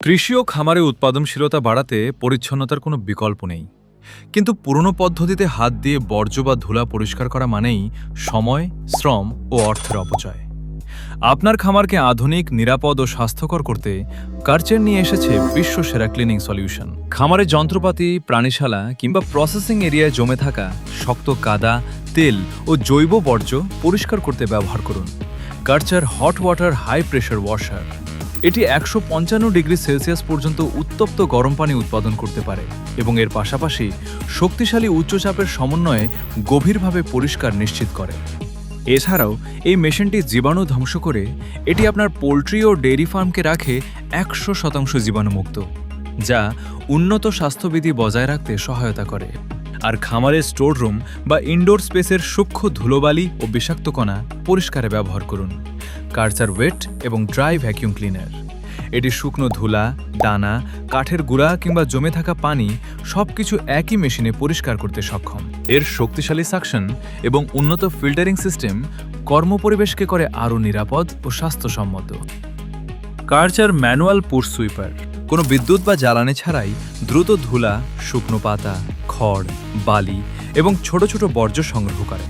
কৃষি ও খামারে উৎপাদনশীলতা বাড়াতে পরিচ্ছন্নতার কোনো বিকল্প নেই, কিন্তু পুরনো পদ্ধতিতে হাত দিয়ে বর্জ্য বা ধুলা পরিষ্কার করা মানেই সময়, শ্রম ও অর্থের অপচয়। আপনার খামারকে আধুনিক, নিরাপদ ও স্বাস্থ্যকর করতে কার্চের নিয়ে এসেছে বিশ্বসেরা ক্লিনিং সলিউশন। খামারের যন্ত্রপাতি, প্রাণীশালা কিংবা প্রসেসিং এরিয়ায় জমে থাকা শক্ত কাদা, তেল ও জৈব বর্জ্য পরিষ্কার করতে ব্যবহার করুন Karcher hot water high pressure washer. এটি ১৫৫ ডিগ্রি সেলসিয়াস পর্যন্ত উত্তপ্ত গরম পানি উৎপাদন করতে পারে এবং এর পাশাপাশি শক্তিশালী উচ্চচাপের সমন্বয়ে গভীরভাবে পরিষ্কার নিশ্চিত করে। এছাড়াও এই মেশিনটি জীবাণু ধ্বংস করে এটি আপনার পোল্ট্রি ও ডেইরি ফার্মকে রাখে ১০০% জীবাণুমুক্ত, যা উন্নত স্বাস্থ্যবিধি বজায় রাখতে সহায়তা করে। আর খামারের স্টোর রুম বা ইনডোর স্পেসের সূক্ষ্ম ধুলোবালি ও বিষাক্ত কণা পরিষ্কারে ব্যবহার করুন কার্চার ওয়েট এবং ড্রাই ভ্যাকিউম ক্লিনার। এটি শুকনো ধুলা, দানা, কাঠের গুঁড়া কিংবা জমে থাকা পানি সবকিছু একই মেশিনে পরিষ্কার করতে সক্ষম। এর শক্তিশালী সাকশন এবং উন্নত ফিল্টারিং সিস্টেম কর্মপরিবেশকে করে আরও নিরাপদ ও স্বাস্থ্যসম্মত। কার্চার ম্যানুয়াল পুশ সুইপার কোনো বিদ্যুৎ বা জ্বালানি ছাড়াই দ্রুত ধুলা, শুকনো পাতা, খড়, বালি এবং ছোট ছোট বর্জ্য সংগ্রহ করে।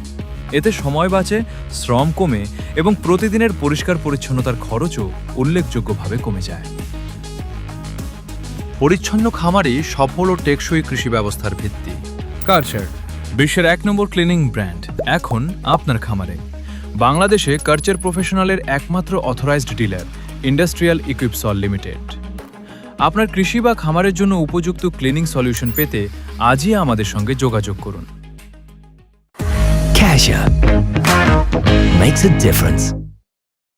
এতে সময় বাঁচে, শ্রম কমে এবং প্রতিদিনের পরিষ্কার পরিচ্ছন্নতার খরচও উল্লেখযোগ্যভাবে কমে যায়। পরিচ্ছন্ন খামারই সফল ও টেকসই কৃষি ব্যবস্থার ভিত্তি। কার্চার বিশ্বের ১ নম্বর ক্লিনিং ব্র্যান্ড এখন আপনার খামারে। বাংলাদেশে কার্চার প্রফেশনালের একমাত্র অথরাইজড ডিলার ইন্ডাস্ট্রিয়াল ইকুইপসল লিমিটেড। আপনার কৃষি বা খামারের জন্য উপযুক্ত ক্লিনিং সলিউশন পেতে আজই আমাদের সঙ্গে যোগাযোগ করুন। Cassia makes a difference.